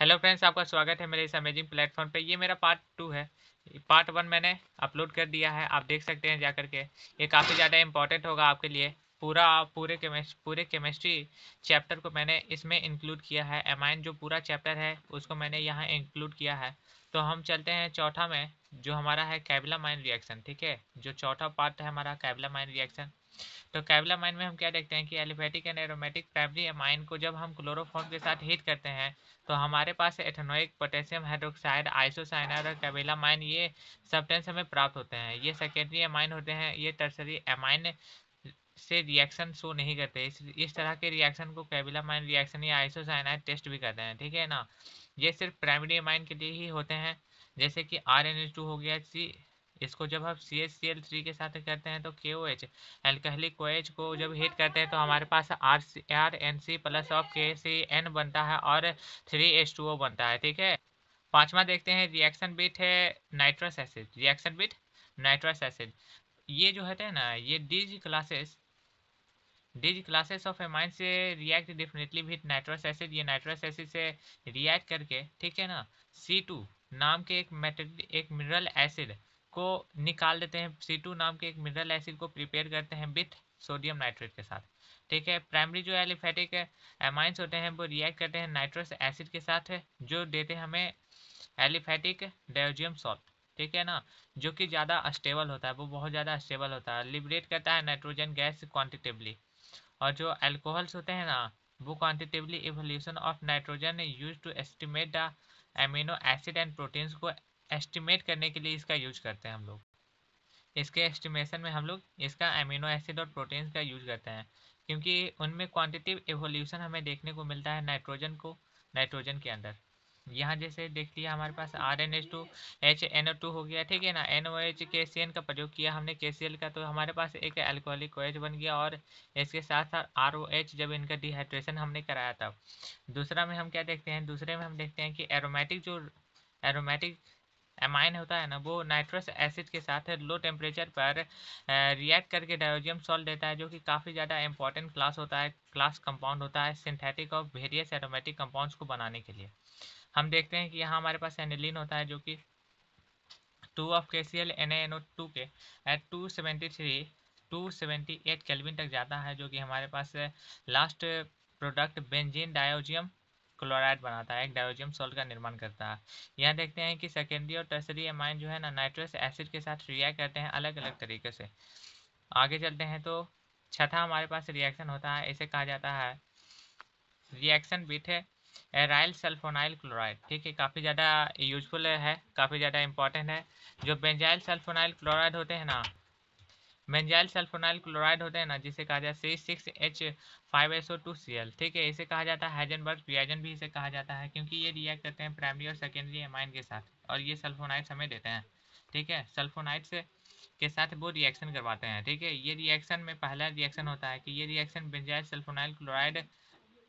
Hello friends, आपका स्वागत है मेरे इस अमेजिंग प्लेटफॉर्म पे। ये मेरा पार्ट 2 है। पार्ट 1 मैंने अपलोड कर दिया है, आप देख सकते हैं जा करके। ये काफ़ी ज़्यादा इंपॉर्टेंट होगा आपके लिए। पूरे केमिस्ट्री चैप्टर को मैंने इसमें इंक्लूड किया है। एमाइन जो पूरा चैप्टर है उसको मैंने यहाँ इंक्लूड किया है। तो हम चलते हैं चौथा में, जो हमारा है कैवलामाइन रिएक्शन। ठीक है, जो चौथा पार्ट है हमारा कैवलामाइन रिएक्शन। तो कैवलामाइन में हम क्या देखते हैं कि aliphatic and aromatic primary amine को जब हम क्लोरोफॉर्म के साथ हीट करते हैं तो हमारे पास एथेनोइक, पोटेशियम हाइड्रोक्साइड, आइसोसाइनाइड और कैवलामाइन ये सब्सटेंस हमें प्राप्त होते हैं। ये सेकेंडरी अमाइन होते हैं, ये टर्सरी अमाइन से रिएक्शन शो नहीं करते। इस तरह के रिएक्शन को कैवलामाइन रिएक्शन या आइसोसाइनाइड टेस्ट भी करते हैं। ठीक है ना, ये सिर्फ प्राइमरी अमाइन के लिए ही होते हैं। जैसे कि RnH2 हो गया, इसको जब हम CH3 के साथ करते हैं तो KOH एल्कहलिक OH को जब हीट करते हैं तो हमारे पास RNC प्लस ऑफ KCN बनता है और 3H2O बनता है। ठीक है, पांचवा देखते हैं रिएक्शन बिट है nitrous acid. Reaction bit nitrous acid, ये जो है ना, ये डीज क्लासेस ऑफ एमाइन से react definitely with nitrous acid. ये नाइट्रस एसिड से रिएक्ट करके, ठीक है ना, C2 नाम के एक मिनरल एसिड को निकाल देते हैं। C2 नाम के एक मिनरल एसिड को प्रिपेयर करते हैं विथ सोडियम नाइट्रेट के साथ। ठीक है, प्राइमरी जो एलिफेटिक एमाइंस होते हैं वो रिएक्ट करते हैं नाइट्रस एसिड के साथ, जो देते हैं हमें एलिफेटिक डायोजियम सॉल्ट। ठीक है ना, जो कि ज़्यादा स्टेबल होता है, वो बहुत ज़्यादा स्टेबल होता है, लिबरेट करता है नाइट्रोजन गैस क्वांटिटेबली। और जो अल्कोहल्स होते हैं ना, वो quantitatively evolution of nitrogen use to estimate the amino acid and proteins को एस्टिमेट करने के लिए इसका यूज करते हैं हम लोग। इसके एस्टिमेशन में हम लोग इसका एमिनो एसिड और प्रोटीन्स का यूज करते हैं, क्योंकि उनमें क्वांटिटिव इवोल्यूशन हमें देखने को मिलता है नाइट्रोजन के अंदर। यहाँ जैसे देख लिया हमारे पास RnH2 HNO2 हो गया। ठीक है ना, NOH KCN का प्रयोग किया हमने KCl का, तो हमारे पास एक अल्कोहलिक OH बन गया। और इसके साथ साथ ROH जब इनका डिहाइड्रेशन हमने कराया था। दूसरा में हम क्या देखते हैं, दूसरे में हम देखते हैं कि एरोमेटिक एमाइन होता है ना, वो नाइट्रस एसिड के साथ लो टेम्परेचर पर रिएक्ट करके डायोजियम सॉल्ट देता है, जो कि काफ़ी ज़्यादा इंपॉर्टेंट क्लास कंपाउंड होता है synthetic of various aromatic compounds को बनाने के लिए। हम देखते हैं कि यहाँ हमारे पास एनिलीन होता है, जो कि 2 ऑफ KCl NaNO2 के एट 278 केल्विन तक जाता है, जो कि हमारे पास लास्ट प्रोडक्ट बेंजीन डायोजियम क्लोराइड बनाता है, एक डायोजियम सॉल्ट का निर्माण करता है। यहाँ देखते हैं कि सेकेंडरी और टर्सरी अमाइन जो है ना, नाइट्रस एसिड के साथ रिएक्ट करते हैं अलग अलग तरीके से। आगे चलते हैं तो छठा हमारे पास रिएक्शन होता है, इसे कहा जाता है रिएक्शन बिट है एराइल सल्फोनाइल क्लोराइड। ठीक है, काफ़ी ज़्यादा यूजफुल है, काफ़ी ज़्यादा इंपॉर्टेंट है। जो बेंजाइल सल्फोनाइल क्लोराइड होते हैं ना, बेंजाइल सल्फोनाइल क्लोराइड होते हैं ना, जिसे कहा जाता है C6H5SO2Cl। ठीक है, इसे कहा जाता है हाइजेनबर्ग रिएजेंट भी इसे कहा जाता है, क्योंकि ये रिएक्ट करते हैं प्राइमरी और सेकेंडरी एमाइन के साथ, और ये सल्फोनाइड्स हमें देते हैं। ठीक है, सल्फोनाइड्स के साथ वो रिएक्शन करवाते हैं। ठीक है, ये रिएक्शन में पहला रिएक्शन होता है कि ये रिएक्शन बेंजाइल सल्फोनाइल क्लोराइड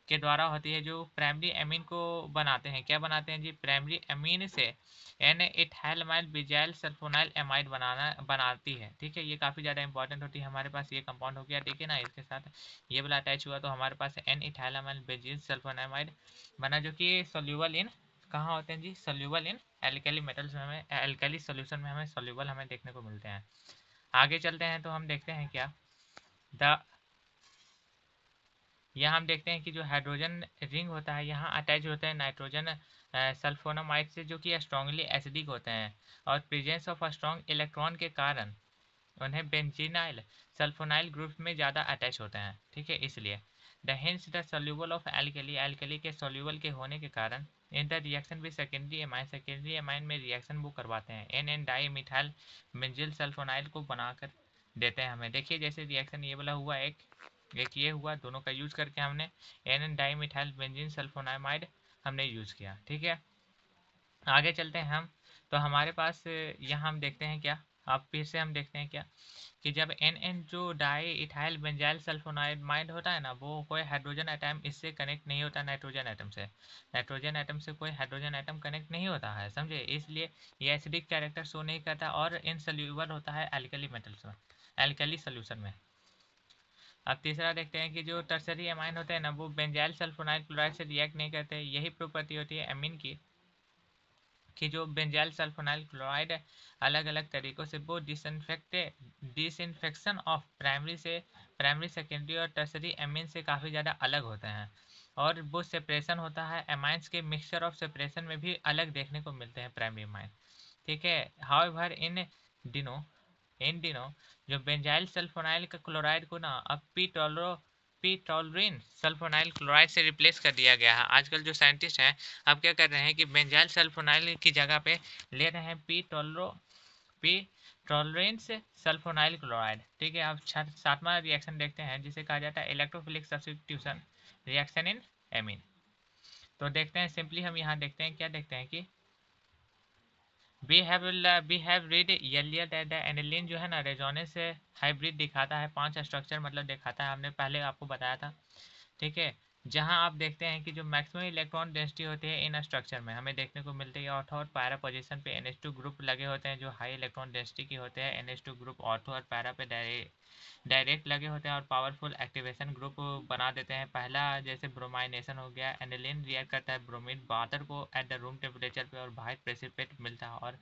के द्वारा होती है, जो प्राइमरी अमीन को बनाते हैं। क्या बनाते हैं जी, प्राइमरी अमीन से एन इथाइलमाइल बिजाइल सल्फोनाइल एमाइड बनाती है। ठीक है, ये काफ़ी ज़्यादा इंपॉर्टेंट होती है। हमारे पास ये कंपाउंड हो गया, ठीक है ना, इसके साथ ये वाला अटैच हुआ तो हमारे पास एन इथाइलमाइल बिजाइल सल्फोनाइमाइड बना, जो कि सोल्यूबल इन कहाँ होते हैं जी, सोल्यूबल इन एल्कली मेटल्स में, हमें एल्कली सोल्यूशन में हमें सोल्यूबल हमें देखने को मिलते हैं। आगे चलते हैं तो हम देखते हैं क्या द यहाँ हम देखते हैं कि जो हाइड्रोजन रिंग होता है यहाँ अटैच होते हैं नाइट्रोजन सल्फोनामाइड से, जो कि स्ट्रांगली एसिडिक होते हैं, और प्रेजेंस ऑफ स्ट्रॉन्ग इलेक्ट्रॉन के कारण उन्हें बेंजीनाइल सल्फोनाइल ग्रुप में ज़्यादा अटैच होते हैं। ठीक है, इसलिए द हिंस द सोल्यूबल ऑफ एल्कली के सोल्यूबल के होने के कारण इन द रिएक्शन भी सेकेंडरी एमाइन में रिएक्शन वो करवाते हैं, N di methyl benzyl sulphonyl को बनाकर देते हैं हमें। देखिए जैसे रिएक्शन ये वाला हुआ, एक ये हुआ, दोनों का यूज करके हमने N di methyl benzene sulphonamide हमने यूज किया। ठीक है, आगे चलते हैं हम, तो हमारे पास यहाँ हम देखते हैं क्या, अब फिर से हम देखते हैं क्या कि जब एन जो डाई इथाइल बेंजाइल सल्फोनामाइड होता है ना, वो कोई हाइड्रोजन एटम इससे कनेक्ट नहीं होता, नाइट्रोजन एटम से कोई हाइड्रोजन एटम कनेक्ट नहीं होता है, समझे, इसलिए ये एसिडिक कैरेक्टर शो नहीं करता और इनसोल्यूबल होता है एल्कली मेटल्स में, एल्कली सोल्यूशन में। अब तीसरा देखते हैं कि जो टर्सरी अमाइन होते हैं ना वो बेंजाइल सल्फोनाइल क्लोराइड से रिएक्ट नहीं करते। यही प्रॉपर्टी होती है एमीन की कि जो बेंजाइल सल्फोनाइल क्लोराइड है अलग अलग तरीक़ों से वो डिसइंफेक्शन ऑफ प्राइमरी सेकेंडरी और टर्सरी एमीन से काफ़ी ज़्यादा अलग होते हैं। और वो सेपरेशन होता है एमाइंस के मिक्सचर ऑफ सेपरेशन में भी अलग देखने को मिलते हैं प्राइमरी अमाइन। ठीक है। हाउएवर दिनों इन दिनों जो बेंजाइल सल्फोनाइल का क्लोराइड को ना अब पी टॉलरेन सल्फोनाइल क्लोराइड से रिप्लेस कर दिया गया है। आजकल जो साइंटिस्ट हैं अब क्या कर रहे हैं कि बेंजाइल सल्फोनाइल की जगह पे ले रहे हैं पी टॉलरेन से सल्फोनाइल क्लोराइड। ठीक है। अब सातवां रिएक्शन देखते हैं जिसे कहा जाता है electrophilic substitution reaction in amine. तो देखते हैं सिंपली हम यहाँ देखते हैं क्या देखते हैं कि we have read earlier that the aniline जो है ना रेजोनेंस से हाइब्रिड दिखाता है, 5 स्ट्रक्चर मतलब दिखाता है, हमने पहले आपको बताया था। ठीक है। जहां आप देखते हैं कि जो मैक्सिमम इलेक्ट्रॉन डेंसिटी होती है इन स्ट्रक्चर में हमें देखने को मिलती है ऑर्थो और पैरा पोजीशन पे NH2 ग्रुप लगे होते हैं जो हाई इलेक्ट्रॉन डेंसिटी के होते हैं। NH2 ग्रुप ऑर्थो और पैरा पे डायरेक्ट लगे होते हैं और पावरफुल एक्टिवेशन ग्रुप बना देते हैं। पहला जैसे ब्रोमाइनेशन हो गया, एनिलीन रिएक्ट करता है ब्रोमीन वाटर को एट द रूम टेम्परेचर पे और वाइट प्रेसिपिटेट मिलता है। और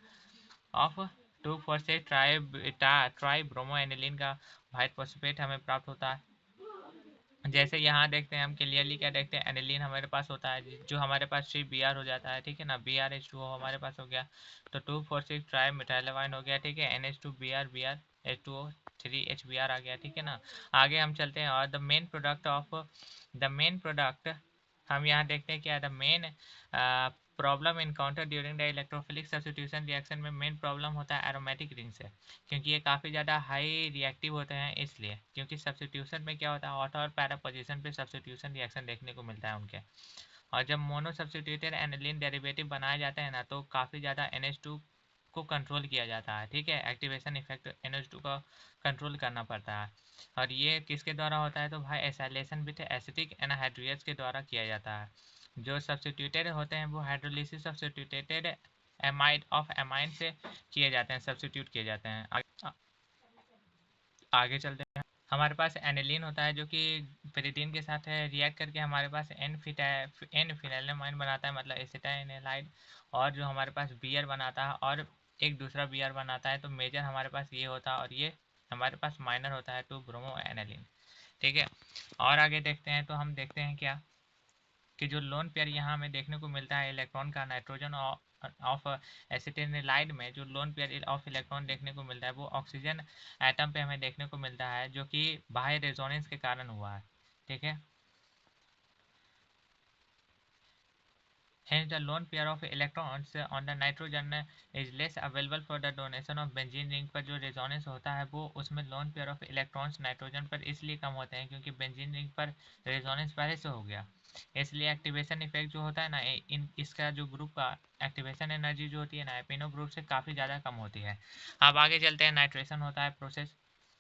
ऑफ 2 ट्राई ब्रोमो एनिलीन का वाइट प्रेसिपिटेट हमें प्राप्त होता है। जैसे यहाँ देखते हैं हम क्लियरली क्या देखते हैं एनिलीन हमारे पास होता है जो हमारे पास 3 Br हो जाता है। ठीक है ना, BrH2O हमारे पास हो गया तो 2,4,6 ट्राई मिथाइलवाइन हो गया। ठीक है। NH2Br H2O 3HBr आ गया। ठीक है ना। आगे हम चलते हैं और द मेन प्रोडक्ट हम यहाँ देखते हैं क्या the main problem encounter during the electrophilic substitution reaction में मेन प्रॉब्लम होता है एरोमेटिक रिंग से, क्योंकि ये काफ़ी ज़्यादा हाई रिएक्टिव होते हैं इसलिए। क्योंकि सब्स्टिट्यूशन में क्या होता है ऑटो और पैरा पोजीशन पे सब्स्टिट्यूशन रिएक्शन देखने को मिलता है उनके। और जब मोनो सब्स्टिट्यूटेड एनिलीन डेरिवेटिव बनाए जाते हैं ना तो काफ़ी ज़्यादा NH2 को कंट्रोल किया जाता है। ठीक है। एक्टिवेशन इफेक्ट NH2 का कंट्रोल करना पड़ता है। और ये किसके द्वारा होता है तो भाई एसाइलेशन विथ एसिटिक एनहाइड्रियस के द्वारा किया जाता है। जो सब्स्टिट्यूटेड होते हैं वो hydrolysis substituted amide of amine से किए जाते हैं, सब्स्टिट्यूट किए जाते हैं। आगे चलते हैं। हमारे पास एनिलीन होता है जो कि पेरिडीन के साथ रिएक्ट करके हमारे पास एन फिनाइलमाइन बनाता है मतलब एसिटाइनलाइड। और जो हमारे पास बियर बनाता है और एक दूसरा बियर बनाता है। तो मेजर हमारे पास ये होता है और ये हमारे पास माइनर होता है 2-ब्रोमो एनिलीन। ठीक है। और आगे देखते हैं तो हम देखते हैं क्या कि जो लोन पेयर यहाँ हमें देखने को मिलता है इलेक्ट्रॉन का नाइट्रोजन ऑफ एसिटिलाइड में जो लोन पेयर ऑफ इलेक्ट्रॉन देखने को मिलता है वो ऑक्सीजन एटम पे हमें देखने को मिलता है जो कि बाह्य रेजोनेंस के कारण हुआ है। ठीक है। Hence, the lone pair of electrons on the nitrogen is less available for the donation of benzene ring पर जो रेजोनेंस होता है वो उसमें lone pair of electrons nitrogen पर इसलिए कम होते हैं क्योंकि बेंजीन रिंग पर रेजोनेंस पहले से हो गया। इसलिए एक्टिवेशन इफेक्ट जो होता है ना इन इसका जो ग्रुप का एक्टिवेशन एनर्जी जो होती है ना एपिनो ग्रुप से काफ़ी ज़्यादा कम होती है। अब आगे चलते हैं। नाइट्रेशन होता है प्रोसेस।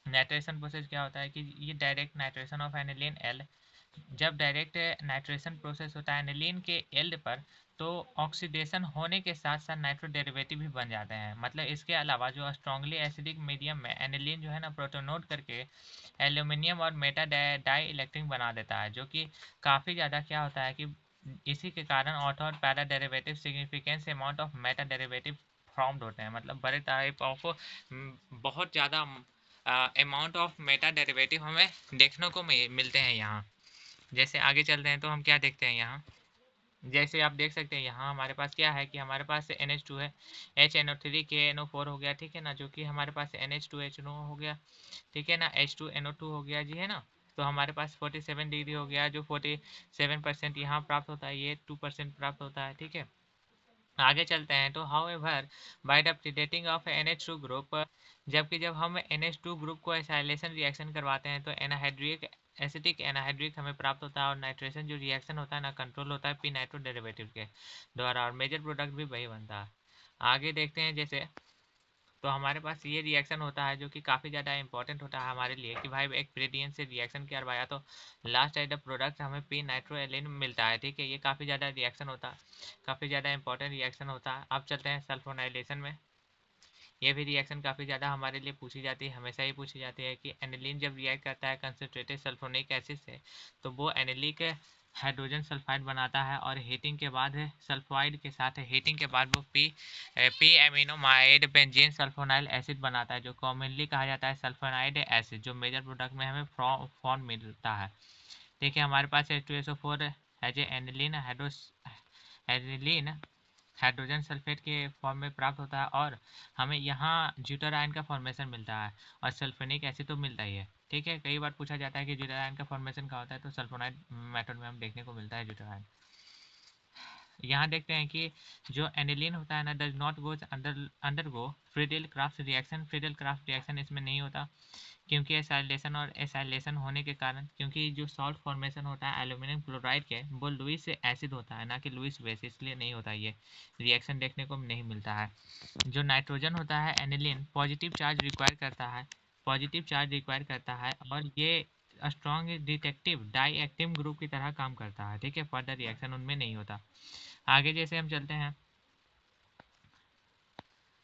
नाइट्रेशन प्रोसेस क्या होता है कि ये direct nitration of aniline L. जब डायरेक्ट नाइट्रेशन प्रोसेस होता है एनिलीन के एल्ड पर तो ऑक्सीडेशन होने के साथ साथ नाइट्रो डेरिवेटिव भी बन जाते हैं। मतलब इसके अलावा जो स्ट्रांगली एसिडिक मीडियम में एनिलीन जो है ना प्रोटोनोट करके एल्यूमिनियम और मेटा डाई इलेक्ट्रिक बना देता है जो कि काफ़ी ज़्यादा क्या होता है कि इसी के कारण ऑटो और para derivative significance amount of Meta derivative formed होते हैं। मतलब बड़े टाइप ऑफ बहुत ज़्यादा अमाउंट ऑफ मेटा डेरिवेटिव हमें देखने को मिलते हैं यहाँ। जैसे आगे चलते हैं तो हम क्या देखते हैं यहाँ। जैसे आप देख सकते हैं यहाँ हमारे पास क्या है कि हमारे पास NH2 है, HNO3 KNO4 हो गया। ठीक है ना, जो कि हमारे पास NH2HNO हो गया। ठीक है ना, H2NO2 हो गया जी है ना। तो हमारे पास 47 डिग्री हो गया जो 47% यहाँ प्राप्त होता है, ये 2% प्राप्त होता है। ठीक है। आगे चलते हैं तो however by the predating of NH2 group, जबकि जब हम NH2 ग्रुप को एसाइलेशन रिएक्शन करवाते हैं तो एनाहाइड्रिक एसिटिक एनाहाइड्रिक हमें प्राप्त होता है और नाइट्रेशन जो रिएक्शन होता है ना कंट्रोल होता है पी नाइट्रो डेरिवेटिव के द्वारा और मेजर प्रोडक्ट भी वही बनता है। आगे देखते हैं जैसे तो हमारे पास ये रिएक्शन होता है जो कि काफ़ी ज़्यादा इंपॉर्टेंट होता है हमारे लिए कि भाई एक प्रीडियन से रिएक्शन करवाया तो लास्ट साइड प्रोडक्ट हमें पी नाइट्रोएलिन मिलता है। ठीक है। ये काफ़ी ज़्यादा रिएक्शन होता है, काफ़ी ज़्यादा इंपॉर्टेंट रिएक्शन होता है। अब चलते हैं सल्फोनाइलेशन में। ये भी रिएक्शन काफ़ी ज़्यादा हमारे लिए पूछी जाती है, हमेशा ही पूछी जाती है कि एनिलीन जब रिएक्ट करता है कंसनट्रेटेड सल्फोनिक एसिड से तो वो एनिलिक हाइड्रोजन सल्फाइड बनाता है और हीटिंग के बाद सल्फाइड के साथ हीटिंग के बाद वो पी एमिनोमाइड बेंजीन सल्फोनाइल एसिड बनाता है जो कॉमनली कहा जाता है सल्फोनाइड एसिड, जो मेजर प्रोडक्ट में हमें फॉर्म मिलता है। देखिए हमारे पास H2SO4 as a aniline hydrogen sulphate के फॉर्म में प्राप्त होता है और हमें यहाँ ज्यूटारायन का फॉर्मेशन मिलता है और सल्फोनिक एसिड तो मिलता ही है। ठीक है, कई बार पूछा जाता है कि ज्यूटारायन का फॉर्मेशन क्या होता है, तो सल्फोनाइड मेथड में हम देखने को मिलता है ज्यूटारायन। यहाँ देखते हैं कि जो एनिलीन होता है ना does not goes undergo Friedel craft reaction. Friedel craft reaction इसमें नहीं होता क्योंकि एसाइलेशन और एसाइलेशन होने के कारण, क्योंकि जो सॉल्ट फॉर्मेशन होता है एल्यूमिनियम क्लोराइड के वो लुईस एसिड होता है ना कि लुईस बेस, इसलिए नहीं होता, ये रिएक्शन देखने को नहीं मिलता है। जो नाइट्रोजन होता है एनिलीन पॉजिटिव चार्ज रिक्वायर करता है, पॉजिटिव चार्ज रिक्वायर करता है और ये strong detective di active group की तरह काम करता है। ठीक है, फर्दर रिएक्शन उनमें नहीं होता। आगे जैसे हम चलते हैं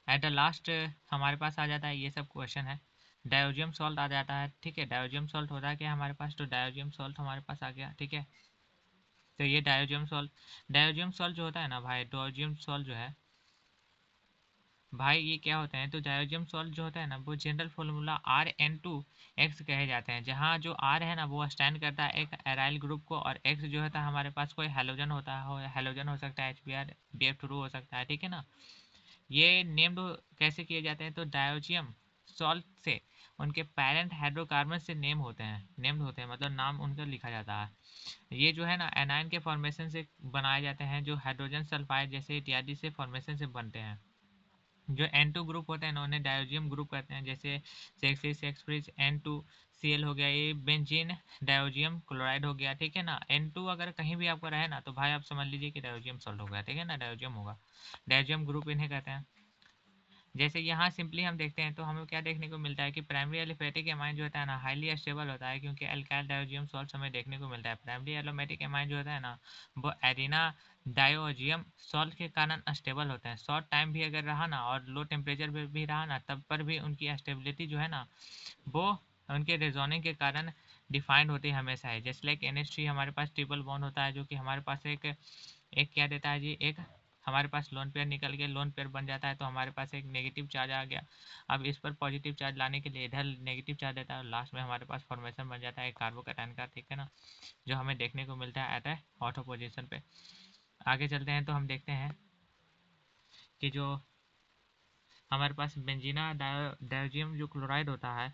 एट द लास्ट हमारे पास आ जाता है, ये सब क्वेश्चन है, डायोजियम सॉल्ट आ जाता है। ठीक है, डायोजियम सॉल्ट होता है क्या हमारे पास, तो डायोजियम सॉल्ट हमारे पास आ गया। ठीक है, तो ये डायोजियम सॉल्ट जो होता है ना भाई, डायोजियम सॉल्ट जो है भाई ये क्या होते हैं, तो डायोजियम सॉल्ट जो होता है ना वो जनरल फॉर्मूला RN2X कहे जाते हैं, जहाँ जो R है ना वो स्टैंड करता है एक एराइल ग्रुप को और X जो होता है हमारे पास कोई हेलोजन होता है, हेलोजन हो सकता है HBr BF2 हो सकता है। ठीक है ना, ये नेम्ड कैसे किए जाते हैं, तो डायोजियम सॉल्ट से उनके पेरेंट हाइड्रोकार्बन से नेम्ड होते हैं, मतलब नाम उनका लिखा जाता है। ये जो है ना एनायन के फॉर्मेशन से बनाए जाते हैं, जो हाइड्रोजन सल्फाइड जैसे इत्यादि से फॉर्मेशन से बनते हैं। जो N2 ग्रुप होता है ना उन्हें डायोजियम ग्रुप कहते हैं, जैसे सेक्स N2Cl हो गया, ये बेंजीन डायोजियम क्लोराइड हो गया। ठीक है ना, N2 अगर कहीं भी आपका रहे ना तो भाई आप समझ लीजिए कि डायोजियम सॉल्ट हो गया। ठीक है ना, डायोजियम होगा, डायोजियम ग्रुप इन्हें कहते हैं। जैसे यहाँ सिंपली हम देखते हैं तो हमें क्या देखने को मिलता है कि प्राइमरी एलिफेटिक एमाइन जो होता है ना हाईली स्टेबल होता है, क्योंकि अल्काइल डायोजियम सॉल्ट हमें देखने को मिलता है। प्राइमरी एरोमेटिक एमाइन जो होता है ना वो एरिना डायोजियम सॉल्ट के कारण अनस्टेबल होते हैं। शॉर्ट टाइम भी अगर रहा ना और लो टेम्परेचर पर भी रहा ना तब पर भी उनकी स्टेबिलिटी जो है ना वो उनके रेजोनिंग के कारण डिफाइंड होती है हमेशा है। जैसे लाइक NH3 हमारे पास ट्रिपल बॉन्ड होता है जो कि हमारे पास एक एक क्या देता है जी, एक हमारे पास लोन पेयर निकल के लोन पेयर बन जाता है, तो हमारे पास एक नेगेटिव चार्ज आ गया। अब इस पर पॉजिटिव चार्ज लाने के लिए इधर नेगेटिव चार्ज देता है और लास्ट में हमारे पास फॉर्मेशन बन जाता है कार्बोकैटायन का। ठीक है ना, जो हमें देखने को मिलता है एट ए ऑटो पोजिशन पे। आगे चलते हैं तो हम देखते हैं कि जो हमारे पास बेंजीना डायोजियम जो क्लोराइड होता है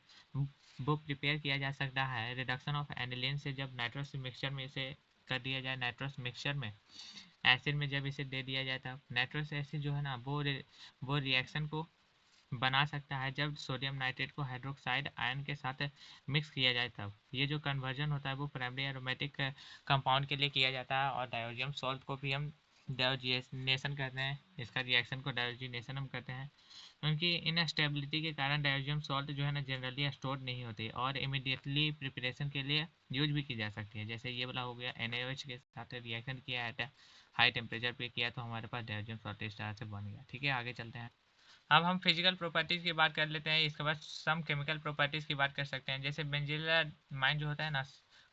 वो प्रिपेयर किया जा सकता है रिडक्शन ऑफ एनिलीन से, जब नाइट्रस मिक्सचर में इसे कर दिया जाए, नाइट्रस मिक्सचर में एसिड में जब इसे दे दिया जाए तब नाइट्रस एसिड जो है ना वो रिएक्शन को बना सकता है जब सोडियम नाइट्रेट को हाइड्रोक्साइड आयन के साथ मिक्स किया जाए तब। ये जो कन्वर्जन होता है वो प्राइमरी एरोमेटिक कंपाउंड के लिए किया जाता है और डायोजियम सॉल्ट को भी हम डायोजिनेशन कहते हैं, इसका रिएक्शन को डायोजिनेशन हम कहते हैं। क्योंकि इन स्टेबिलिटी के कारण डायोजियम सॉल्ट जो है ना जनरली स्टोर नहीं होती और इमिडिएटली प्रिपरेशन के लिए यूज भी की जा सकती है। जैसे ये वाला हो गया NaOH के साथ रिएक्शन किया है हाई टेम्परेचर पे किया तो हमारे पास डायोजियम सॉल्ट इस तरह से बन गया। ठीक है, आगे चलते हैं। अब हम फिजिकल प्रॉपर्टीज़ की बात कर लेते हैं, इसके बाद सम केमिकल प्रॉपर्टीज़ की बात कर सकते हैं। जैसे बेंजीलामाइन जो होता है ना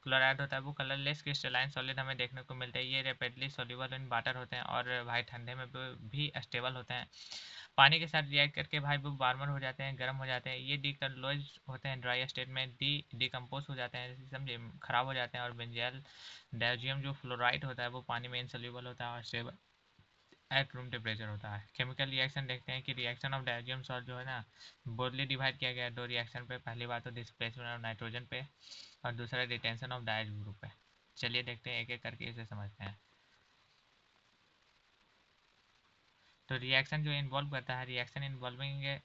क्लोराइड होता है वो कलरलेस क्रिस्टलाइन सॉलिड हमें देखने को मिलता है। ये रैपिडली सॉल्युबल इन वाटर होते हैं और भाई ठंडे में भी स्टेबल होते हैं। पानी के साथ रिएक्ट करके भाई वो वार्मर हो जाते हैं, गर्म हो जाते हैं। ये डीकलोज होते हैं, ड्राई स्टेट में डिकम्पोज हो जाते हैं, समझे, खराब हो जाते हैं। और बेंजाइल डायोजियम जो फ्लोराइड होता है वो पानी में इनसॉल्युबल होता है और स्टेबल एट रूम टेम्परेचर होता है। केमिकल रिएक्शन देखते हैं कि रिएक्शन ऑफ डायोजियम सॉल्ट जो है ना बोर्डली डिवाइड किया गया है दो रिएक्शन पे। पहली बात तो डिस्प्लेसमेंट ऑफ नाइट्रोजन पे और दूसरा डिटेंशन ऑफ डायज ग्रुप पे। चलिए देखते हैं एक एक करके इसे समझते हैं। तो रिएक्शन जो इन्वॉल्व करता है, रिएक्शन इन्वॉल्विंग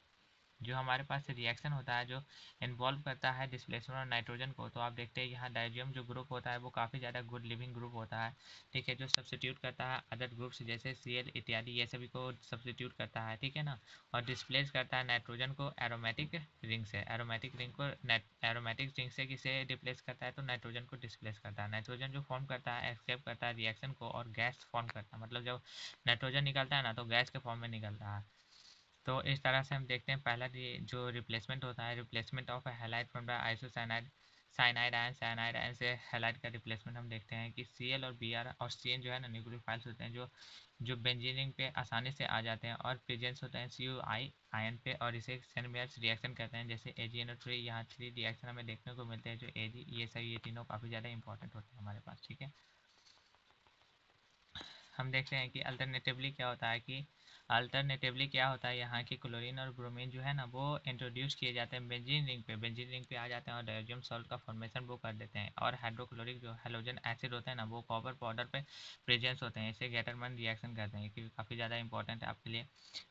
जो हमारे पास रिएक्शन होता है जो इन्वॉल्व करता है डिस्प्लेसमेंट और नाइट्रोजन को, तो आप देखते हैं यहाँ डायजियम जो ग्रुप होता है वो काफ़ी ज़्यादा गुड लिविंग ग्रुप होता है। ठीक है, जो सब्सटीट्यूट करता है अदर ग्रुप्स जैसे Cl इत्यादि ये सभी को सब्सटीट्यूट करता है। ठीक है ना, और डिस्प्लेस करता है नाइट्रोजन को एरोमेटिक रिंग से। एरोमेटिक रिंग को एरोमेटिक रिंग से किसे डिप्लेस करता है, तो नाइट्रोजन को डिस्प्लेस करता है। नाइट्रोजन जो फॉर्म करता है एक्सेप्ट करता है रिएक्शन को और गैस फॉर्म करता है, मतलब जब नाइट्रोजन निकलता है ना तो गैस के फॉर्म में निकलता है। तो इस तरह से हम देखते हैं पहला जो रिप्लेसमेंट होता है, replacement of halide from the isocyanide cyanide ion से हैलाइड का रिप्लेसमेंट हम देखते हैं कि Cl और Br और CN जो है ना न्यूक्लियोफाइल्स होते हैं जो बेंजीन रिंग पे आसानी से आ जाते हैं और प्रेजेंस होते हैं CuI आयन पे और इसे सेनमेयर्स रिएक्शन कहते हैं, जैसे AgNO3। यहाँ 3 रिएक्शन हमें देखने को मिलते हैं जो Ag ये सही, ये तीनों काफ़ी ज़्यादा इंपॉर्टेंट होते हैं हमारे पास। ठीक है, हम देखते हैं कि अल्टरनेटिवली क्या होता है यहाँ की क्लोरीन और ब्रोमीन जो है ना वो इंट्रोड्यूस किए जाते हैं बेंजीन रिंग पे आ जाते हैं और डायज़ोनियम सॉल्ट का फॉर्मेशन वो कर देते हैं। और हाइड्रोक्लोरिक जो हैलोजन एसिड होता है ना वो कॉपर पाउडर पे प्रेजेंस होते हैं, इसे गेटरमैन रिएक्शन कहते हैं, क्योंकि काफ़ी ज़्यादा इंपॉर्टेंट है आपके लिए।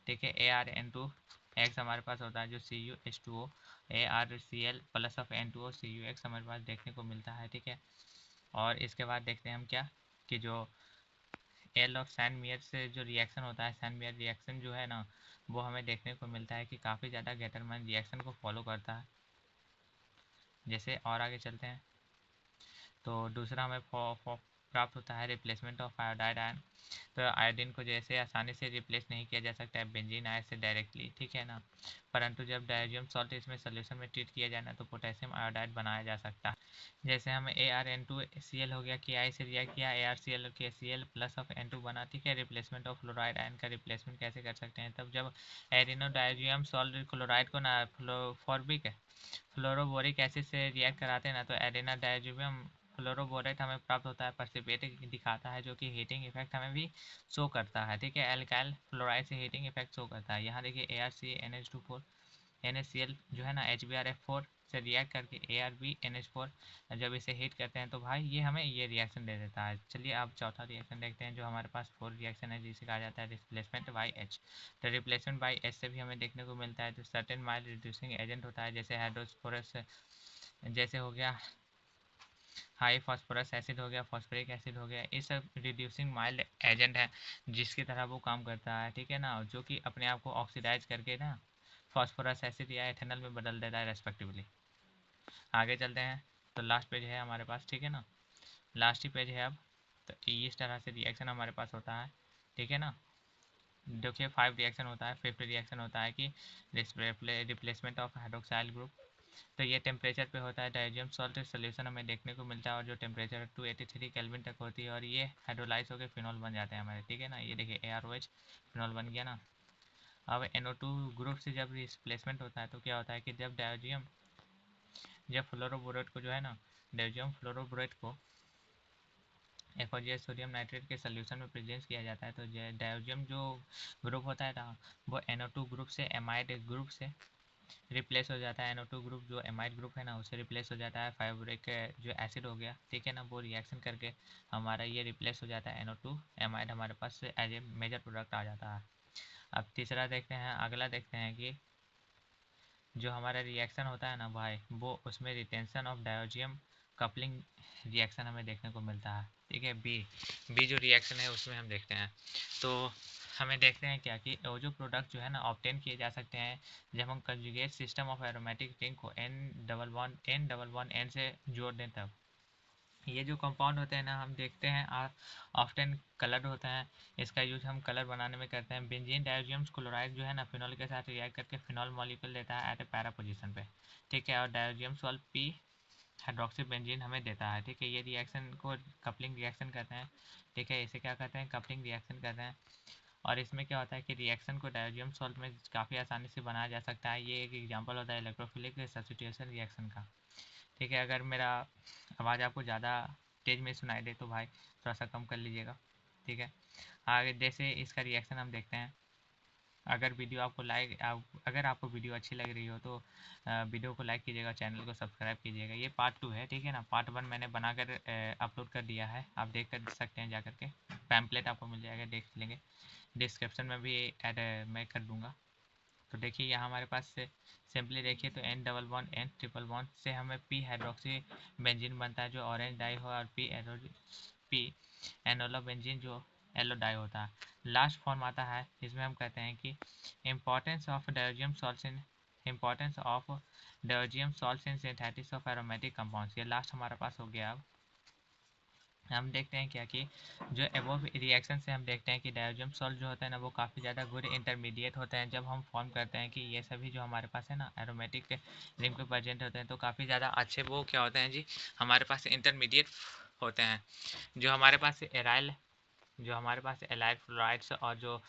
ठीक है, ArN2X हमारे पास होता है जो CuH2O, ArCl plus of N2O CuX हमारे पास देखने को मिलता है। ठीक है, और इसके बाद देखते हैं हम क्या कि जो एल और सैन मियर से जो रिएक्शन होता है, सैन मियर रिएक्शन जो है ना वो हमें देखने को मिलता है कि काफ़ी ज़्यादा गेटरमैन रिएक्शन को फॉलो करता है। जैसे और आगे चलते हैं तो दूसरा हमें प्राप्त होता है रिप्लेसमेंट ऑफ आयोडाइड आयन। तो आयोडीन को जैसे आसानी से रिप्लेस नहीं किया जा सकता है बेंजीन आयन से डायरेक्टली, ठीक है ना, परंतु जब डायज़ोनियम सॉल्ट इसमें सोल्यूशन में ट्रीट किया जाए ना तो पोटेशियम आयोडाइड बनाया जा सकता है। जैसे हमें ArN2Cl हो गया, कि आई से रिएक्ट किया ArCl के Cl प्लस ऑफ N2 बना। ठीक है, रिप्लेसमेंट ऑफ फ्लोराइड आयन का रिप्लेसमेंट कैसे कर सकते हैं, तब जब एरिनो डायज़ोनियम सॉल्ट क्लोराइड को ना फॉर्बिक फ्लोरोबोरिक एसिड से रिएक्ट कराते हैं ना तो एरिना डायज़ोनियम फ्लोरोबोरेट हमें प्राप्त होता है, परसिपेट दिखाता है जो कि हीटिंग इफेक्ट हमें भी शो करता है। ठीक है, एल्काइल फ्लोराइड से हीटिंग इफेक्ट शो करता है। यहाँ देखिए ArCNH2 NaCl जो है ना HbRF4 से रिएक्ट करके ArBNH4 जब इसे हीट करते हैं तो भाई ये हमें ये रिएक्शन दे देता है। चलिए अब चौथा रिएक्शन देखते हैं जो हमारे पास 4 रिएक्शन है जिसे कहा जाता है रिप्लेसमेंट बाई H। तो रिप्लेसमेंट बाई H से भी हमें देखने को मिलता है जो सर्टेन माइल्ड रिड्यूसिंग एजेंट होता है, जैसे हाइड्रोस्पोरस, जैसे हो गया हाई फास्फोरस एसिड हो गया, फॉस्फोरिक एसिड हो गया, ये सब रिड्यूसिंग माइल्ड एजेंट है जिसकी तरह वो काम करता है। ठीक है ना, जो कि अपने आप को ऑक्सीडाइज करके ना फॉस्फोरस एसिड या एथेनॉल में बदल देता है रेस्पेक्टिवली। आगे चलते हैं तो लास्ट पेज है हमारे पास। ठीक है ना, लास्ट ही पेज है अब। तो इस तरह से रिएक्शन हमारे पास होता है। ठीक है ना, देखिए 5 रिएक्शन होता है। 5th रिएक्शन होता है कि रिप्लेसमेंट ऑफ हाइड्रोक्साइल ग्रुप। तो ये टेम्परेचर पे होता है, डायज़ोनियम सॉल्ट सोल्यूशन हमें देखने को मिलता है और जो टेम्परेचर 283 केल्विन तक होती है और ये हाइड्रोलाइज होकर फिनॉल बन जाते हैं हमारे। ठीक है ना, ये देखिए ArOH फिनॉल बन गया ना। अब NO2 ग्रुप से जब रिप्लेसमेंट होता है तो क्या होता है कि जब फ्लोरोबोरेट को जो है ना डायज़ोनियम फ्लोरोबोरेट को FeO सोडियम नाइट्रेट के सोल्यूशन में प्रेजेंस किया जाता है तो डायज़ोनियम जो ग्रुप होता है ना वो NO2 ग्रुप से एमाइड ग्रुप से रिप्लेस हो जाता है। NO2 ग्रुप जो एमाइड ग्रुप है ना उससे रिप्लेस हो जाता है फाइब्रिक जो एसिड हो गया। ठीक है ना, वो रिएक्शन करके हमारा ये रिप्लेस हो जाता है NO2 एमाइड हमारे पास एज ए मेजर प्रोडक्ट आ जाता है। अब तीसरा देखते हैं, अगला देखते हैं कि जो हमारा रिएक्शन होता है ना भाई वो उसमें रिटेंशन ऑफ डायोजियम कपलिंग रिएक्शन हमें देखने को मिलता है। ठीक है, बी जो रिएक्शन है उसमें हम देखते हैं तो हमें देखते हैं क्या कि वो जो प्रोडक्ट जो है ना ऑब्टेन किए जा सकते हैं जब हम conjugate system of aromatic ring को N से जोड़ दें तब ये जो कंपाउंड होते हैं ना हम देखते हैं ऑफ्टन कलर्ड होते हैं। इसका यूज हम कलर बनाने में करते हैं। बेंजीन डायज़ोनियम क्लोराइड जो है ना फिनॉल के साथ रिएक्ट करके फिनॉल मॉलिक्यूल देता है एट ए पैरा पोजीशन पे। ठीक है, और diazonium salt P hydroxy benzene हमें देता है। ठीक है, ये रिएक्शन को कपलिंग रिएक्शन कहते हैं। ठीक है, इसे क्या कहते हैं, कपलिंग रिएक्शन कहते हैं। और इसमें क्या होता है कि रिएक्शन को डायज़ोनियम सॉल्ट में काफ़ी आसानी से बनाया जा सकता है। ये एक एग्जाम्पल होता है इलेक्ट्रोफिलिक सब्स्टिट्यूशन रिएक्शन का। ठीक है, अगर मेरा आवाज़ आपको ज़्यादा तेज़ में सुनाई दे तो भाई थोड़ा सा कम कर लीजिएगा। ठीक है, आगे जैसे इसका रिएक्शन हम देखते हैं। अगर आपको वीडियो अच्छी लग रही हो तो वीडियो को लाइक कीजिएगा, चैनल को सब्सक्राइब कीजिएगा। ये पार्ट 2 है। ठीक है ना, पार्ट 1 मैंने बनाकर अपलोड कर दिया है, आप देख कर सकते हैं जा करके। पैम्पलेट आपको मिल जाएगा, देख लेंगे। डिस्क्रिप्शन में भी ऐड मैं कर दूँगा। तो देखिए यहाँ हमारे पास से सिंपली देखिए तो N डबल बॉन्ड से हमें पी हाइड्रोक्सी बेंजीन बनता है जो ऑरेंज डाई हो और पी एनोलो बेंजीन जो येलो डाई होता है। लास्ट फॉर्म आता है इसमें हम कहते हैं कि importance of diazonium salts in synthesis of aromatic compounds. ये लास्ट हमारे पास हो गया। अब हम देखते हैं क्या कि जो एबोव रिएक्शन से हम देखते हैं कि डायज़ोनियम सॉल्ट जो होता है ना वो काफ़ी ज़्यादा गुड इंटरमीडिएट होते हैं। जब हम फॉर्म करते हैं कि ये सभी जो हमारे पास है ना एरोमेटिक रिंग पे प्रेजेंट होते हैं तो काफ़ी ज़्यादा अच्छे वो क्या होते हैं जी, हमारे पास इंटरमीडिएट होते हैं। जो हमारे पास एलाइड फ्लोराइड्स और जो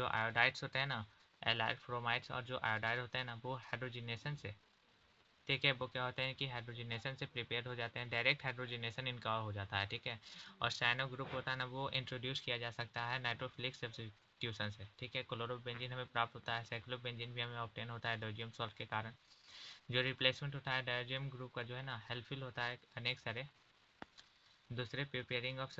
आयोडाइड्स होते हैं ना, एलाइड फ्रोमाइड्स और जो आयोडाइड होते हैं ना वो हाइड्रोजिनेशन से, ठीक है, वो क्या होते हैं कि हाइड्रोजनेशन से प्रिपेयर हो जाते हैं, डायरेक्ट हाइड्रोजनेशन इनका हो जाता है, ठीक है। और साइनो ग्रुप होता है ना वो इंट्रोड्यूस किया जा सकता है नाइट्रोफिलिक सब्स्टिट्यूशन से, ठीक है। क्लोरोबेंजीन हमें प्राप्त होता है, साइक्लोबेंजीन भी हमें ऑब्टेन होता है डायज़ोनियम सॉल्ट के कारण। जो रिप्लेसमेंट होता है डायज़ोनियम ग्रुप का जो है ना हेल्पफुल होता है अनेक सारे दूसरे preparing of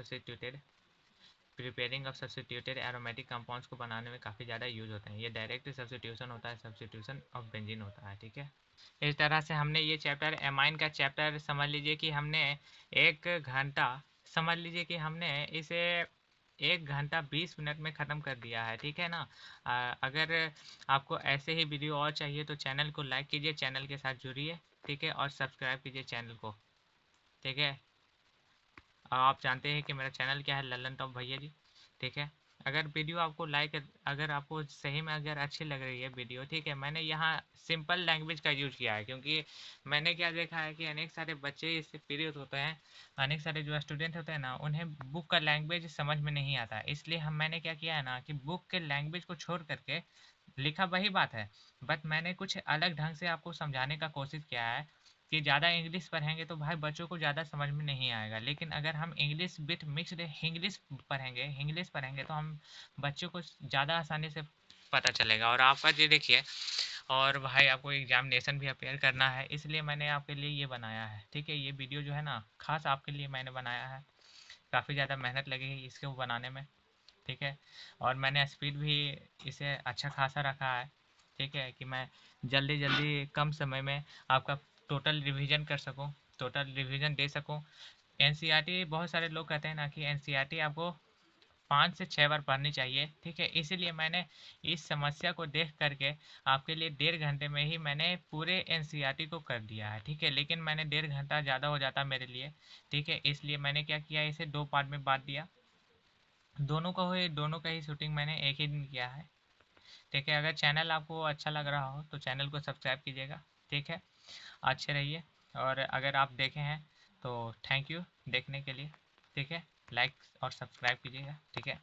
substituted aromatic compounds को बनाने में काफ़ी ज़्यादा यूज होते हैं। ये डायरेक्ट सब्स्टिट्यूशन होता है, सब्स्टिट्यूशन ऑफ बेंजीन होता है, ठीक है। इस तरह से हमने ये चैप्टर एमाइन का चैप्टर समझ लीजिए कि हमने 1 घंटा, समझ लीजिए कि हमने इसे 1 घंटा 20 मिनट में ख़त्म कर दिया है, ठीक है ना। अगर आपको ऐसे ही वीडियो और चाहिए तो चैनल को लाइक कीजिए, चैनल के साथ जुड़िए, ठीक है, और सब्सक्राइब कीजिए चैनल को, ठीक है। आप जानते हैं कि मेरा चैनल क्या है, लल्लन टॉप भैया जी, ठीक है। अगर वीडियो आपको अगर आपको सही में अगर अच्छी लग रही है वीडियो, ठीक है, मैंने यहाँ सिंपल लैंग्वेज का यूज़ किया है क्योंकि मैंने क्या देखा है कि अनेक सारे बच्चे इससे पीड़ित होते हैं, अनेक सारे जो स्टूडेंट होते हैं ना उन्हें बुक का लैंग्वेज समझ में नहीं आता, इसलिए मैंने क्या किया है ना कि बुक के लैंग्वेज को छोड़ करके लिखा वही बात है, बट मैंने कुछ अलग ढंग से आपको समझाने का कोशिश किया है कि ज़्यादा इंग्लिश पढ़ेंगे तो भाई बच्चों को ज़्यादा समझ में नहीं आएगा, लेकिन अगर हम इंग्लिश विथ मिक्सड इंग्लिश पढ़ेंगे तो हम बच्चों को ज़्यादा आसानी से पता चलेगा। और आपका जी देखिए, और भाई आपको एग्जामिनेशन भी अपेयर करना है, इसलिए मैंने आपके लिए ये बनाया है, ठीक है। ये वीडियो जो है ना खास आपके लिए मैंने बनाया है, काफ़ी ज़्यादा मेहनत लगेगी इसको बनाने में, ठीक है। और मैंने स्पीड भी इसे अच्छा खासा रखा है, ठीक है, कि मैं जल्दी जल्दी कम समय में आपका टोटल रिवीजन कर सकूं, टोटल रिवीजन दे सकूं। एनसीईआरटी बहुत सारे लोग कहते हैं ना कि एनसीईआरटी आपको 5 से 6 बार पढ़नी चाहिए, ठीक है, इसीलिए मैंने इस समस्या को देख करके आपके लिए 1.5 घंटे में ही मैंने पूरे एनसीईआरटी को कर दिया है, ठीक है। लेकिन मैंने 1.5 घंटा ज़्यादा हो जाता मेरे लिए, ठीक है, इसलिए मैंने क्या किया, इसे 2 पार्ट में बांट दिया। दोनों का ही शूटिंग मैंने एक ही दिन किया है, ठीक है। अगर चैनल आपको अच्छा लग रहा हो तो चैनल को सब्सक्राइब कीजिएगा, ठीक है। अच्छे रहिए, और अगर आप देखे हैं तो थैंक यू देखने के लिए, ठीक है। लाइक और सब्सक्राइब कीजिएगा, ठीक है।